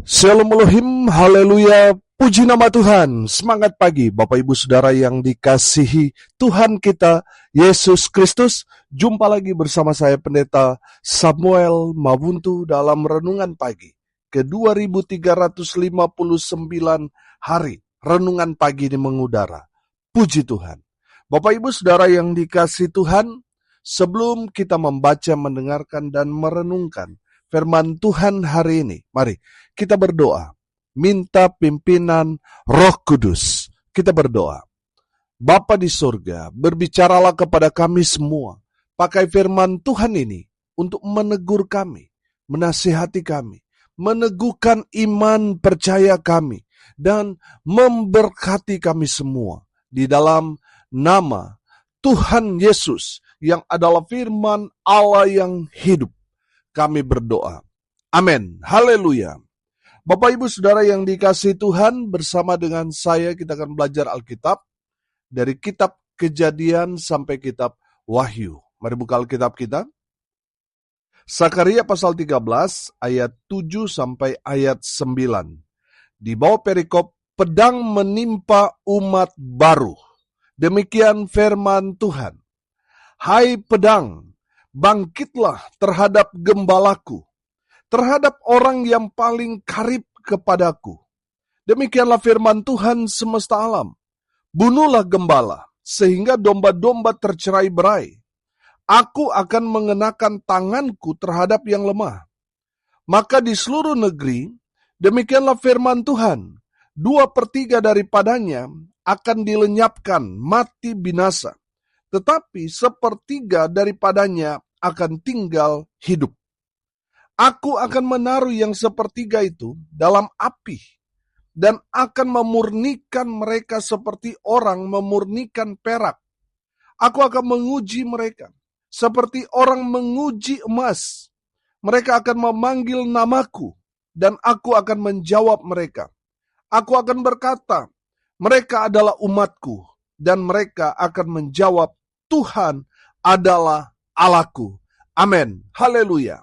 Shalom Elohim, haleluya, puji nama Tuhan. Semangat pagi Bapak Ibu Saudara yang dikasihi Tuhan kita Yesus Kristus. Jumpa lagi bersama saya Pendeta Samuel Mabuntu dalam Renungan Pagi ke 2359 hari. Renungan pagi ini mengudara. Puji Tuhan. Bapak Ibu Saudara yang dikasihi Tuhan, sebelum kita membaca, mendengarkan, dan merenungkan firman Tuhan hari ini, mari kita berdoa, minta pimpinan Roh Kudus. Kita berdoa. Bapa di surga, berbicaralah kepada kami semua. Pakai firman Tuhan ini untuk menegur kami, menasihati kami, meneguhkan iman percaya kami, dan memberkati kami semua. Di dalam nama Tuhan Yesus yang adalah firman Allah yang hidup, kami berdoa. Amin. Haleluya. Bapak Ibu Saudara yang dikasihi Tuhan, bersama dengan saya kita akan belajar Alkitab dari kitab Kejadian sampai kitab Wahyu. Mari buka Alkitab kita. Sakaria pasal 13 ayat 7 sampai ayat 9. Di bawah perikop, pedang menimpa umat baru. Demikian firman Tuhan. Hai pedang, bangkitlah terhadap gembalaku, terhadap orang yang paling karib kepadaku. Demikianlah firman Tuhan semesta alam. Bunuhlah gembala, sehingga domba-domba tercerai-berai. Aku akan mengenakan tanganku terhadap yang lemah. Maka di seluruh negeri, demikianlah firman Tuhan, 2/3 daripadanya akan dilenyapkan, mati binasa. Tetapi 1/3 daripadanya akan tinggal hidup. Aku akan menaruh yang 1/3 itu dalam api dan akan memurnikan mereka seperti orang memurnikan perak. Aku akan menguji mereka seperti orang menguji emas. Mereka akan memanggil namaku dan aku akan menjawab mereka. Aku akan berkata, mereka adalah umatku, dan mereka akan menjawab, Tuhan adalah Allahku. Amin. Haleluya.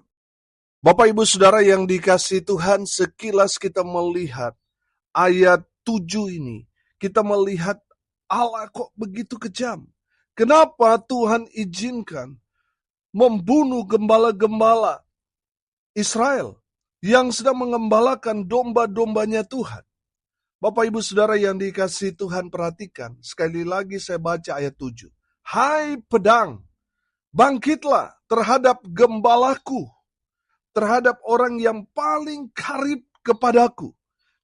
Bapak Ibu Saudara yang dikasihi Tuhan, sekilas kita melihat ayat 7 ini, kita melihat Allah kok begitu kejam. Kenapa Tuhan izinkan membunuh gembala-gembala Israel yang sedang mengembalakan domba-dombanya Tuhan? Bapak Ibu Saudara yang dikasihi Tuhan, perhatikan, sekali lagi saya baca ayat 7. Hai pedang, bangkitlah terhadap gembalaku, terhadap orang yang paling karib kepadaku.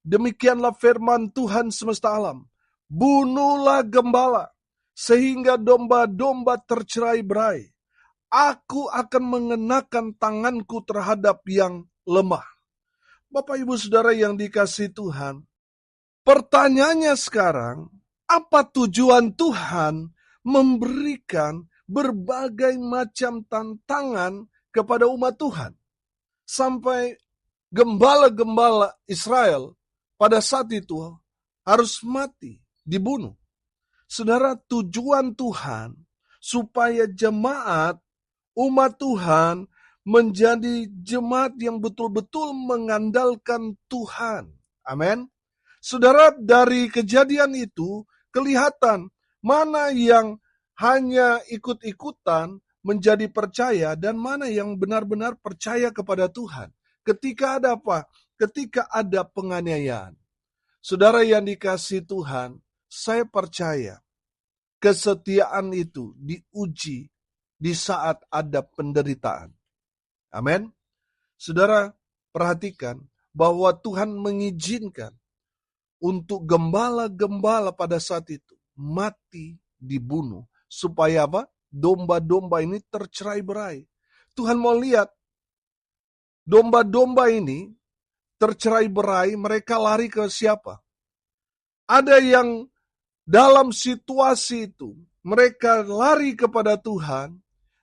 Demikianlah firman Tuhan semesta alam. Bunuhlah gembala, sehingga domba-domba tercerai-berai. Aku akan mengenakan tanganku terhadap yang lemah. Bapak Ibu Saudara yang dikasihi Tuhan, pertanyaannya sekarang, apa tujuan Tuhan memberikan berbagai macam tantangan kepada umat Tuhan? Sampai gembala-gembala Israel pada saat itu harus mati, dibunuh. Saudara, tujuan Tuhan supaya jemaat, umat Tuhan menjadi jemaat yang betul-betul mengandalkan Tuhan. Amin. Saudara, dari kejadian itu kelihatan mana yang hanya ikut-ikutan menjadi percaya dan mana yang benar-benar percaya kepada Tuhan. Ketika ada apa? Ketika ada penganiayaan. Saudara yang dikasihi Tuhan, saya percaya kesetiaan itu diuji di saat ada penderitaan. Amin. Saudara, perhatikan bahwa Tuhan mengizinkan untuk gembala-gembala pada saat itu mati, dibunuh. Supaya apa? Domba-domba ini tercerai-berai. Tuhan mau lihat domba-domba ini tercerai-berai, mereka lari ke siapa? Ada yang dalam situasi itu mereka lari kepada Tuhan,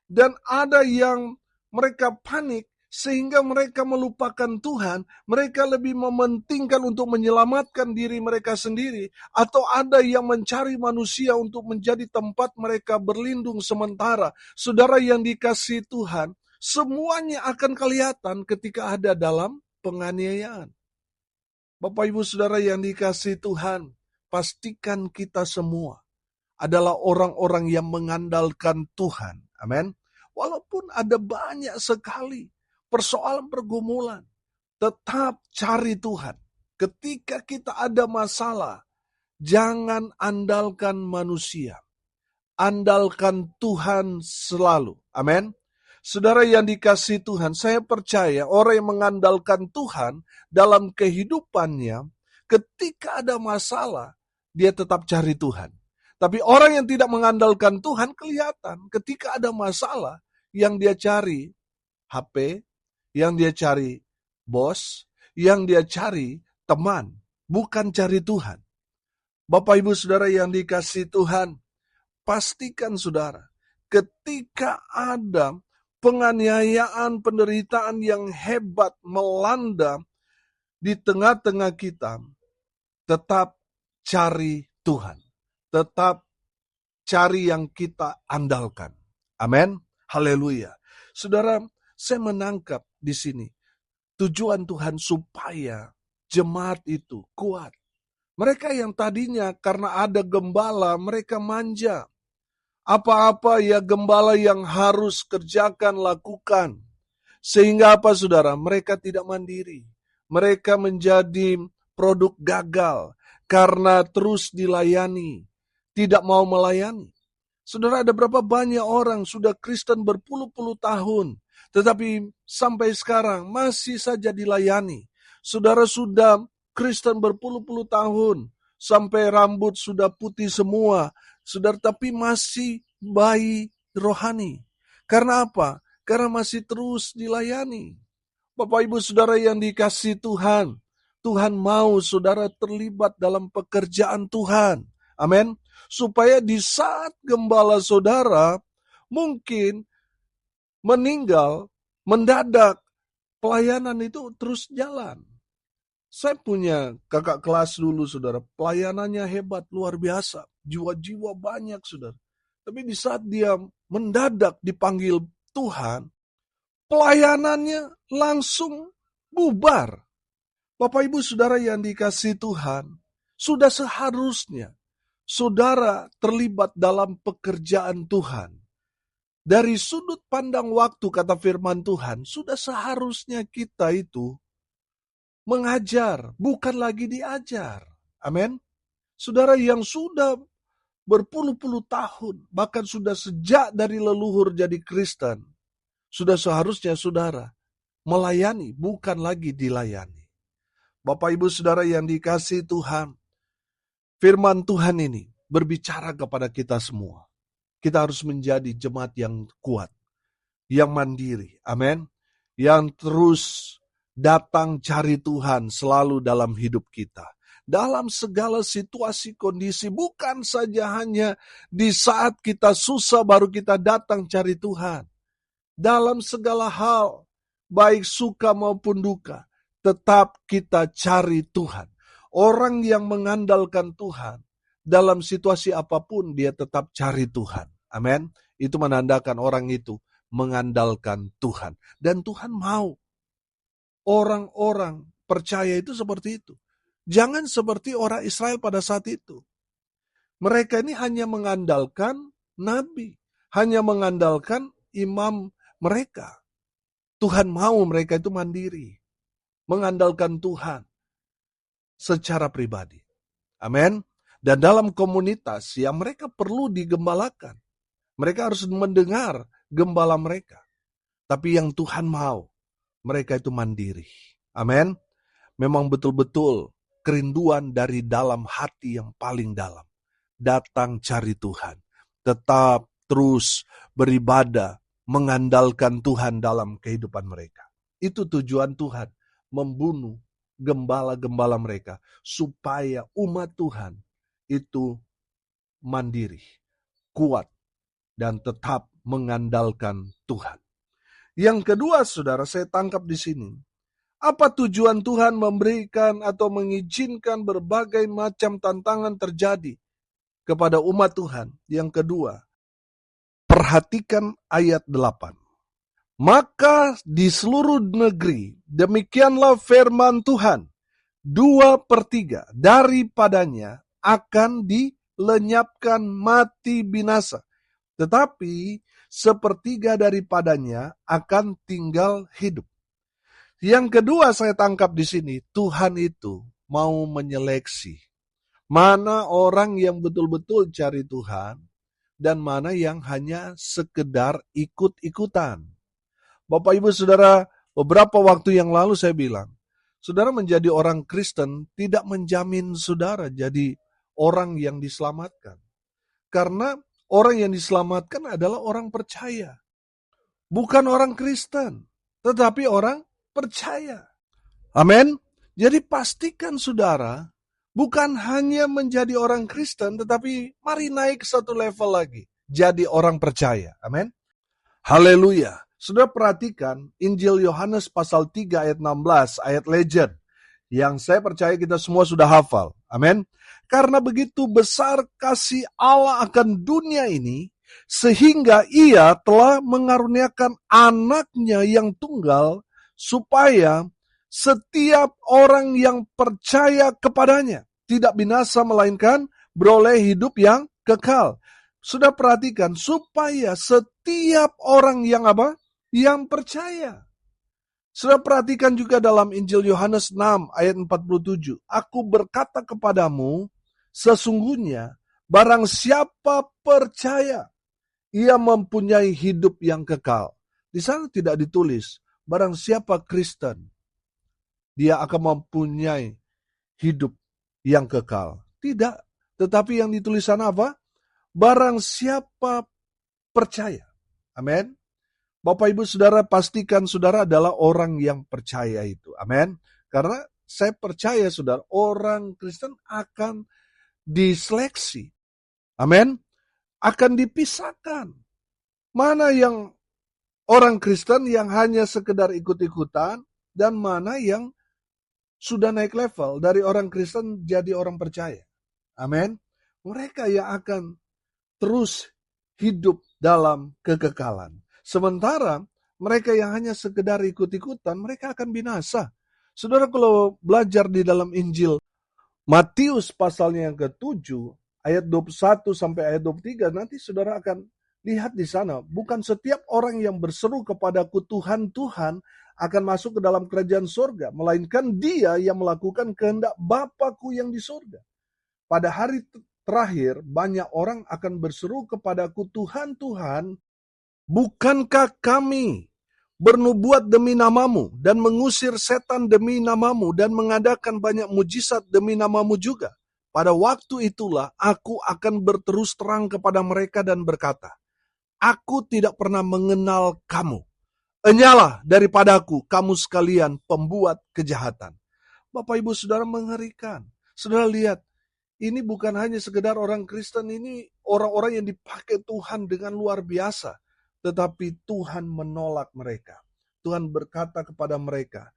dan ada yang mereka panik sehingga mereka melupakan Tuhan. Mereka lebih mementingkan untuk menyelamatkan diri mereka sendiri, atau ada yang mencari manusia untuk menjadi tempat mereka berlindung sementara. Saudara yang dikasihi Tuhan, semuanya akan kelihatan ketika ada dalam penganiayaan. Bapak Ibu Saudara yang dikasihi Tuhan, pastikan kita semua adalah orang-orang yang mengandalkan Tuhan. Amin. Walaupun ada banyak sekali persoalan pergumulan, tetap cari Tuhan. Ketika kita ada masalah, jangan andalkan manusia. Andalkan Tuhan selalu. Amin. Saudara yang dikasihi Tuhan, saya percaya orang yang mengandalkan Tuhan dalam kehidupannya, ketika ada masalah, dia tetap cari Tuhan. Tapi orang yang tidak mengandalkan Tuhan kelihatan ketika ada masalah, yang dia cari HP, yang dia cari bos, yang dia cari teman, bukan cari Tuhan. Bapak Ibu Saudara yang dikasihi Tuhan, pastikan saudara, ketika ada penganiayaan, penderitaan yang hebat melanda di tengah-tengah kita, tetap cari Tuhan. Tetap cari yang kita andalkan. Amin. Haleluya. Saudara, saya menangkap di sini tujuan Tuhan supaya jemaat itu kuat. Mereka yang tadinya karena ada gembala, mereka manja. Apa-apa ya gembala yang harus kerjakan, lakukan. Sehingga apa saudara? Mereka tidak mandiri. Mereka menjadi produk gagal karena terus dilayani. Tidak mau melayani. Saudara, ada berapa banyak orang sudah Kristen berpuluh-puluh tahun. Tetapi sampai sekarang masih saja dilayani. Saudara sudah Kristen berpuluh-puluh tahun. Sampai rambut sudah putih semua. Saudara, tapi masih bayi rohani. Karena apa? Karena masih terus dilayani. Bapak Ibu Saudara yang dikasihi Tuhan, Tuhan mau saudara terlibat dalam pekerjaan Tuhan. Amin. Supaya di saat gembala saudara mungkin meninggal, mendadak, pelayanan itu terus jalan. Saya punya kakak kelas dulu, saudara. Pelayanannya hebat, luar biasa. Jiwa-jiwa banyak, saudara. Tapi di saat dia mendadak dipanggil Tuhan, pelayanannya langsung bubar. Bapak Ibu Saudara yang dikasihi Tuhan, sudah seharusnya saudara terlibat dalam pekerjaan Tuhan. Dari sudut pandang waktu, kata firman Tuhan, sudah seharusnya kita itu mengajar, bukan lagi diajar. Amin. Saudara yang sudah berpuluh-puluh tahun, bahkan sudah sejak dari leluhur jadi Kristen, sudah seharusnya saudara melayani, bukan lagi dilayani. Bapak Ibu Saudara yang dikasihi Tuhan, firman Tuhan ini berbicara kepada kita semua. Kita harus menjadi jemaat yang kuat, yang mandiri. Amin. Yang terus datang cari Tuhan selalu dalam hidup kita. Dalam segala situasi kondisi, bukan saja hanya di saat kita susah baru kita datang cari Tuhan. Dalam segala hal, baik suka maupun duka, tetap kita cari Tuhan. Orang yang mengandalkan Tuhan, dalam situasi apapun dia tetap cari Tuhan. Amin. Itu menandakan orang itu mengandalkan Tuhan. Dan Tuhan mau orang-orang percaya itu seperti itu. Jangan seperti orang Israel pada saat itu. Mereka ini hanya mengandalkan nabi, hanya mengandalkan imam mereka. Tuhan mau mereka itu mandiri, mengandalkan Tuhan secara pribadi. Amin. Dan dalam komunitas yang mereka perlu digembalakan. Mereka harus mendengar gembala mereka. Tapi yang Tuhan mau, mereka itu mandiri. Amin. Memang betul-betul kerinduan dari dalam hati yang paling dalam. Datang cari Tuhan. Tetap terus beribadah, mengandalkan Tuhan dalam kehidupan mereka. Itu tujuan Tuhan, membunuh gembala-gembala mereka. Supaya umat Tuhan itu mandiri, kuat, dan tetap mengandalkan Tuhan. Yang kedua, saudara, saya tangkap di sini. Apa tujuan Tuhan memberikan atau mengizinkan berbagai macam tantangan terjadi kepada umat Tuhan? Yang kedua, perhatikan ayat 8. Maka di seluruh negeri, demikianlah firman Tuhan, 2/3 daripadanya akan dilenyapkan mati binasa. Tetapi 1/3 daripadanya akan tinggal hidup. Yang kedua saya tangkap di sini, Tuhan itu mau menyeleksi mana orang yang betul-betul cari Tuhan dan mana yang hanya sekedar ikut-ikutan. Bapak Ibu Saudara, beberapa waktu yang lalu saya bilang, saudara menjadi orang Kristen tidak menjamin saudara jadi orang yang diselamatkan. Karena orang yang diselamatkan adalah orang percaya. Bukan orang Kristen, tetapi orang percaya. Amin. Jadi pastikan saudara, bukan hanya menjadi orang Kristen, tetapi mari naik satu level lagi. Jadi orang percaya. Amin. Haleluya. Sudah perhatikan Injil Yohanes pasal 3 ayat 16, ayat legend. Yang saya percaya kita semua sudah hafal. Amin. Karena begitu besar kasih Allah akan dunia ini, sehingga ia telah mengaruniakan anaknya yang tunggal, supaya setiap orang yang percaya kepadanya tidak binasa melainkan beroleh hidup yang kekal. Sudah perhatikan, supaya setiap orang yang apa? Yang percaya. Sudah perhatikan juga dalam Injil Yohanes 6 ayat 47. Aku berkata kepadamu, sesungguhnya barang siapa percaya, ia mempunyai hidup yang kekal. Di sana tidak ditulis, barang siapa Kristen, dia akan mempunyai hidup yang kekal. Tidak, tetapi yang ditulis sana apa? Barang siapa percaya. Amin. Bapak Ibu Saudara, pastikan saudara adalah orang yang percaya itu. Amin. Karena saya percaya saudara, orang Kristen akan diseleksi. Amin. Akan dipisahkan. Mana yang orang Kristen yang hanya sekedar ikut-ikutan, dan mana yang sudah naik level dari orang Kristen jadi orang percaya. Amin. Mereka yang akan terus hidup dalam kekekalan. Sementara mereka yang hanya sekedar ikut-ikutan, mereka akan binasa. Saudara kalau belajar di dalam Injil Matius pasalnya yang ke-7, ayat 21 sampai ayat 23, nanti saudara akan lihat di sana. Bukan setiap orang yang berseru kepadaku Tuhan, Tuhan akan masuk ke dalam kerajaan surga, melainkan dia yang melakukan kehendak Bapa-Ku yang di surga. Pada hari terakhir, banyak orang akan berseru kepadaku, Tuhan, Tuhan, bukankah kami bernubuat demi namamu dan mengusir setan demi namamu dan mengadakan banyak mujizat demi namamu juga? Pada waktu itulah aku akan berterus terang kepada mereka dan berkata, aku tidak pernah mengenal kamu. Enyalah daripadaku kamu sekalian pembuat kejahatan. Bapak Ibu Saudara, mengerikan. Saudara lihat, ini bukan hanya sekedar orang Kristen, ini orang-orang yang dipakai Tuhan dengan luar biasa. Tetapi Tuhan menolak mereka. Tuhan berkata kepada mereka,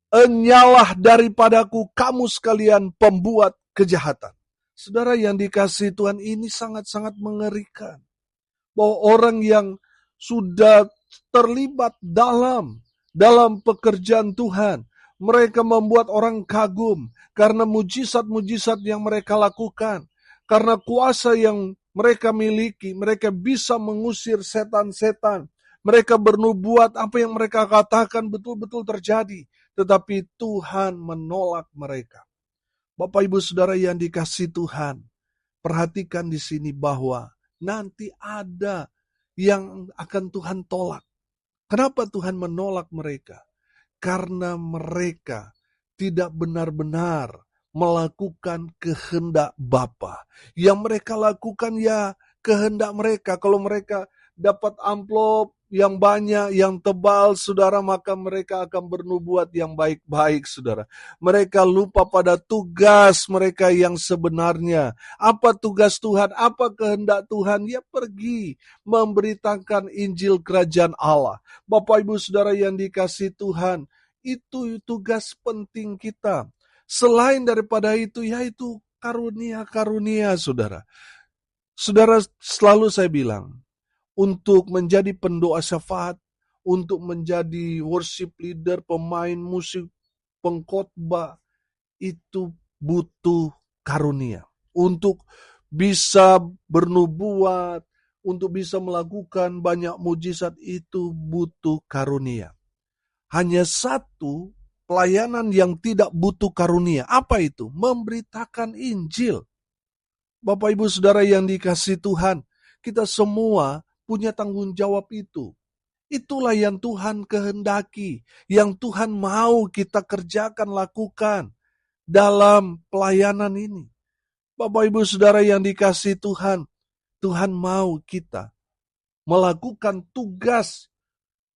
enyalah daripadaku kamu sekalian pembuat kejahatan. Saudara yang dikasihi Tuhan, ini sangat-sangat mengerikan. Bahwa orang yang sudah terlibat dalam pekerjaan Tuhan, mereka membuat orang kagum karena mujizat-mujizat yang mereka lakukan. Karena kuasa yang mereka miliki, mereka bisa mengusir setan-setan. Mereka bernubuat, apa yang mereka katakan betul-betul terjadi. Tetapi Tuhan menolak mereka. Bapak Ibu Saudara yang dikasihi Tuhan, perhatikan di sini bahwa nanti ada yang akan Tuhan tolak. Kenapa Tuhan menolak mereka? Karena mereka tidak benar-benar melakukan kehendak Bapa. Yang mereka lakukan ya kehendak mereka. Kalau mereka dapat amplop yang banyak, yang tebal, saudara, maka mereka akan bernubuat yang baik-baik, saudara. Mereka lupa pada tugas mereka yang sebenarnya. Apa tugas Tuhan? Apa kehendak Tuhan? Ya pergi memberitakan Injil Kerajaan Allah. Bapak Ibu Saudara yang dikasihi Tuhan, itu tugas penting kita. Selain daripada itu, yaitu karunia-karunia, saudara. Saudara, selalu saya bilang, untuk menjadi pendoa syafaat, untuk menjadi worship leader, pemain musik, pengkhotbah, itu butuh karunia. Untuk bisa bernubuat, untuk bisa melakukan banyak mujizat itu butuh karunia. Hanya satu pelayanan yang tidak butuh karunia. Apa itu? Memberitakan Injil. Bapak Ibu Saudara yang dikasihi Tuhan, kita semua punya tanggung jawab itu. Itulah yang Tuhan kehendaki, yang Tuhan mau kita kerjakan, lakukan dalam pelayanan ini. Bapak Ibu Saudara yang dikasihi Tuhan, Tuhan mau kita melakukan tugas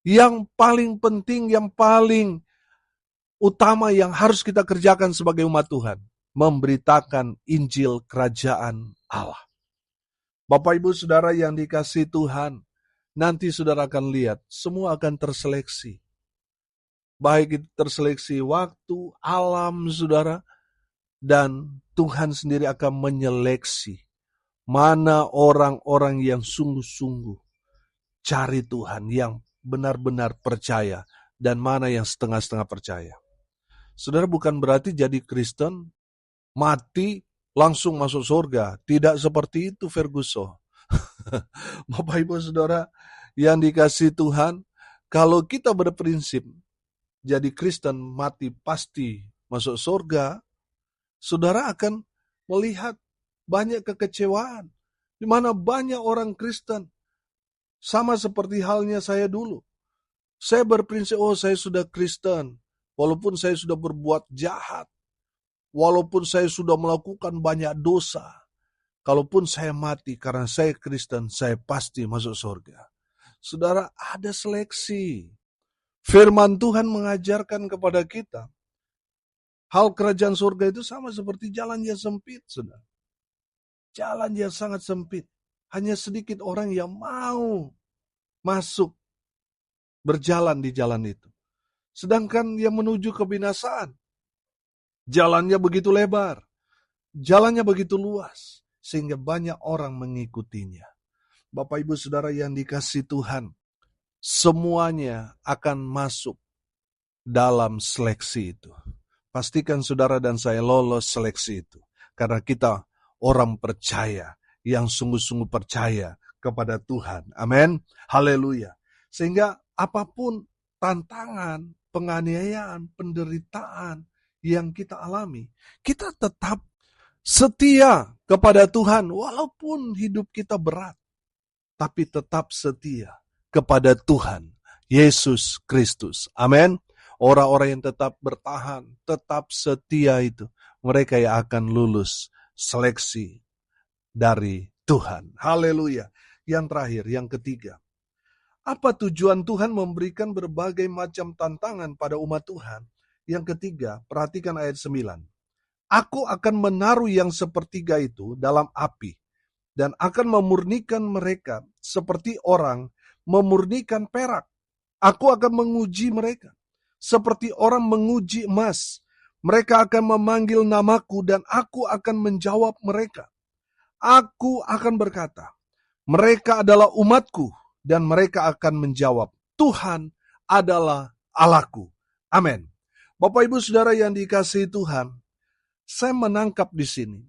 yang paling penting, yang paling utama yang harus kita kerjakan sebagai umat Tuhan. Memberitakan Injil Kerajaan Allah. Bapak Ibu Saudara yang dikasihi Tuhan, nanti saudara akan lihat, semua akan terseleksi. Baik itu terseleksi waktu, alam saudara, dan Tuhan sendiri akan menyeleksi mana orang-orang yang sungguh-sungguh cari Tuhan, yang benar-benar percaya, dan mana yang setengah-setengah percaya. Saudara, bukan berarti jadi Kristen, mati, langsung masuk surga. Tidak seperti itu, Ferguson. Bapak Ibu Saudara yang dikasihi Tuhan, kalau kita berprinsip jadi Kristen mati pasti masuk surga, saudara akan melihat banyak kekecewaan, di mana banyak orang Kristen, sama seperti halnya saya dulu. Saya berprinsip, saya sudah Kristen, walaupun saya sudah berbuat jahat, walaupun saya sudah melakukan banyak dosa, kalaupun saya mati karena saya Kristen, saya pasti masuk surga. Saudara, ada seleksi. Firman Tuhan mengajarkan kepada kita, hal kerajaan surga itu sama seperti jalan yang sempit, saudara. Jalan yang sangat sempit. Hanya sedikit orang yang mau masuk, berjalan di jalan itu. Sedangkan yang menuju kebinasaan, jalannya begitu lebar, jalannya begitu luas, sehingga banyak orang mengikutinya. Bapak Ibu Saudara yang dikasihi Tuhan, semuanya akan masuk dalam seleksi itu. Pastikan saudara dan saya lolos seleksi itu. Karena kita orang percaya, yang sungguh-sungguh percaya kepada Tuhan. Amin. Haleluya. Sehingga apapun tantangan, penganiayaan, penderitaan yang kita alami, kita tetap setia kepada Tuhan. Walaupun hidup kita berat, tapi tetap setia kepada Tuhan Yesus Kristus. Amin. Orang-orang yang tetap bertahan, tetap setia itu, mereka yang akan lulus seleksi dari Tuhan. Haleluya. Yang terakhir, yang ketiga. Apa tujuan Tuhan memberikan berbagai macam tantangan pada umat Tuhan? Yang ketiga, perhatikan ayat 9. Aku akan menaruh yang sepertiga itu dalam api, dan akan memurnikan mereka seperti orang memurnikan perak. Aku akan menguji mereka seperti orang menguji emas. Mereka akan memanggil namaku dan aku akan menjawab mereka. Aku akan berkata, mereka adalah umatku, dan mereka akan menjawab, Tuhan adalah Allahku. Amin. Bapak Ibu Saudara yang dikasihi Tuhan, saya menangkap di sini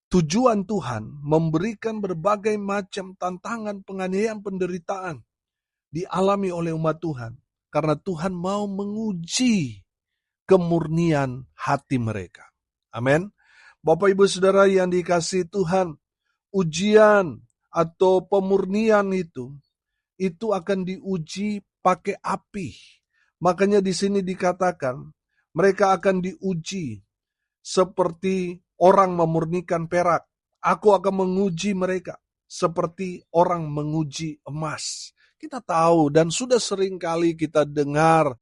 tujuan Tuhan memberikan berbagai macam tantangan, penganiayaan, penderitaan dialami oleh umat Tuhan. Karena Tuhan mau menguji kemurnian hati mereka. Amin. Bapak Ibu Saudara yang dikasihi Tuhan, ujian atau pemurnian itu akan diuji pakai api. Makanya di sini dikatakan, mereka akan diuji seperti orang memurnikan perak. Aku akan menguji mereka seperti orang menguji emas. Kita tahu dan sudah sering kali kita dengar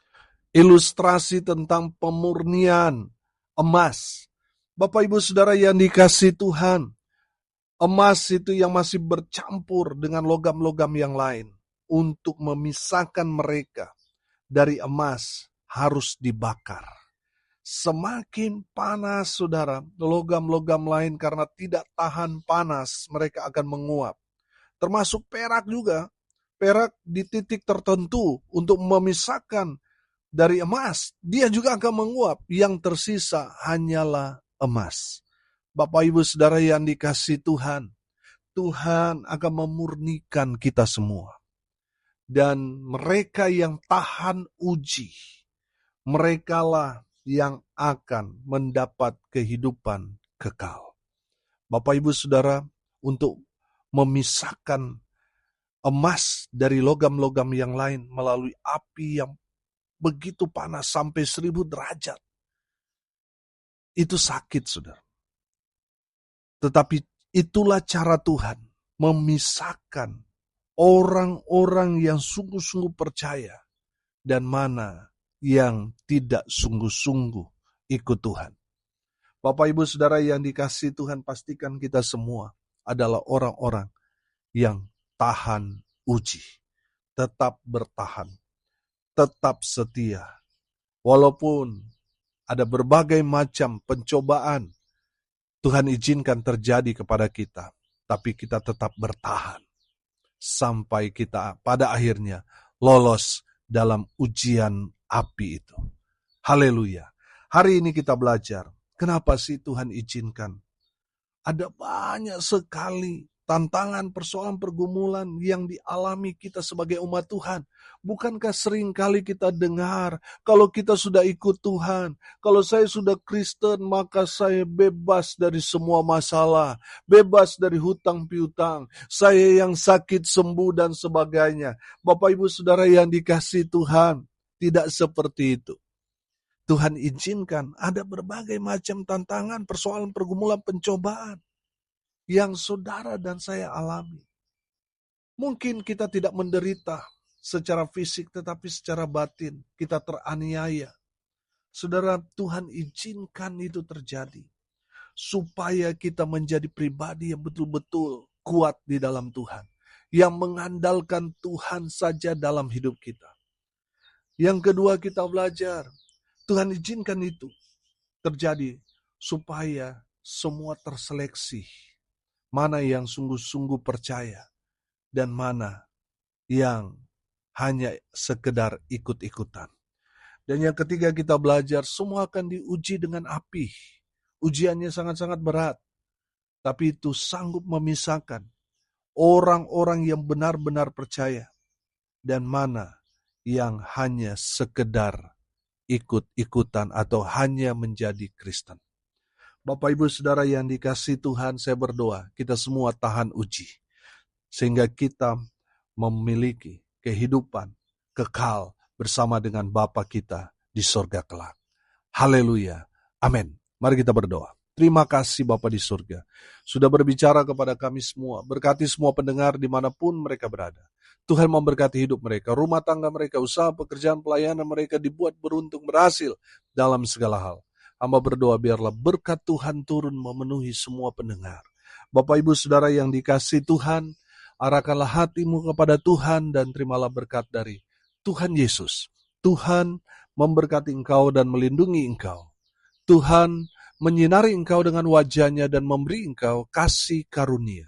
ilustrasi tentang pemurnian emas. Bapak Ibu Saudara yang dikasihi Tuhan, emas itu yang masih bercampur dengan logam-logam yang lain. Untuk memisahkan mereka dari emas harus dibakar. Semakin panas, saudara, logam-logam lain karena tidak tahan panas, mereka akan menguap. Termasuk perak juga. Perak di titik tertentu untuk memisahkan dari emas, dia juga akan menguap. Yang tersisa hanyalah emas. Bapak Ibu Saudara yang dikasihi Tuhan, Tuhan akan memurnikan kita semua. Dan mereka yang tahan uji, merekalah yang akan mendapat kehidupan kekal. Bapak Ibu Saudara, untuk memisahkan emas dari logam-logam yang lain melalui api yang begitu panas sampai 1000 derajat. Itu sakit, saudara. Tetapi itulah cara Tuhan memisahkan orang-orang yang sungguh-sungguh percaya dan mana yang tidak sungguh-sungguh ikut Tuhan. Bapak Ibu Saudara yang dikasihi Tuhan, pastikan kita semua adalah orang-orang yang tahan uji, tetap bertahan, tetap setia. Walaupun ada berbagai macam pencobaan Tuhan izinkan terjadi kepada kita, tapi kita tetap bertahan sampai kita pada akhirnya lolos dalam ujian api itu. Haleluya. Hari ini kita belajar, kenapa sih Tuhan izinkan? Ada banyak sekali tantangan, persoalan, pergumulan yang dialami kita sebagai umat Tuhan. Bukankah sering kali kita dengar, kalau kita sudah ikut Tuhan, kalau saya sudah Kristen, maka saya bebas dari semua masalah, bebas dari hutang piutang, saya yang sakit sembuh dan sebagainya. Bapak Ibu Saudara yang dikasihi Tuhan, tidak seperti itu. Tuhan izinkan ada berbagai macam tantangan, persoalan, pergumulan, pencobaan yang saudara dan saya alami. Mungkin kita tidak menderita secara fisik, tetapi secara batin kita teraniaya. Saudara, Tuhan izinkan itu terjadi supaya kita menjadi pribadi yang betul-betul kuat di dalam Tuhan, yang mengandalkan Tuhan saja dalam hidup kita. Yang kedua, kita belajar Tuhan izinkan itu terjadi supaya semua terseleksi. Mana yang sungguh-sungguh percaya dan mana yang hanya sekedar ikut-ikutan. Dan yang ketiga, kita belajar semua akan diuji dengan api. Ujiannya sangat-sangat berat, tapi itu sanggup memisahkan orang-orang yang benar-benar percaya dan mana yang hanya sekedar ikut-ikutan atau hanya menjadi Kristen. Bapak Ibu Saudara yang dikasihi Tuhan, saya berdoa kita semua tahan uji, sehingga kita memiliki kehidupan kekal bersama dengan Bapa kita di sorga kelak. Haleluya, amin. Mari kita berdoa. Terima kasih Bapa di surga, sudah berbicara kepada kami semua, berkati semua pendengar dimanapun mereka berada. Tuhan memberkati hidup mereka, rumah tangga mereka, usaha, pekerjaan, pelayanan mereka dibuat beruntung, berhasil dalam segala hal. Hamba berdoa biarlah berkat Tuhan turun memenuhi semua pendengar. Bapak Ibu Saudara yang dikasihi Tuhan, arahkanlah hatimu kepada Tuhan dan terimalah berkat dari Tuhan Yesus. Tuhan memberkati engkau dan melindungi engkau. Tuhan menyinari engkau dengan wajah-Nya dan memberi engkau kasih karunia.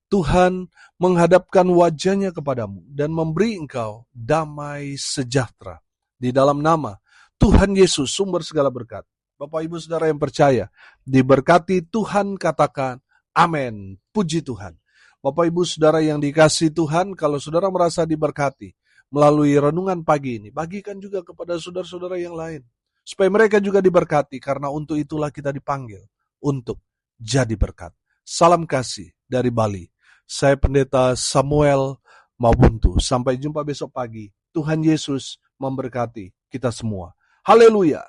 Tuhan menghadapkan wajah-Nya kepadamu dan memberi engkau damai sejahtera. Di dalam nama Tuhan Yesus, sumber segala berkat. Bapak Ibu Saudara yang percaya, diberkati Tuhan, katakan amin. Puji Tuhan. Bapak Ibu Saudara yang dikasihi Tuhan, kalau saudara merasa diberkati melalui renungan pagi ini, bagikan juga kepada saudara-saudara yang lain, supaya mereka juga diberkati, karena untuk itulah kita dipanggil untuk jadi berkat. Salam kasih dari Bali. Saya Pendeta Samuel Mabuntu. Sampai jumpa besok pagi. Tuhan Yesus memberkati kita semua. Haleluya.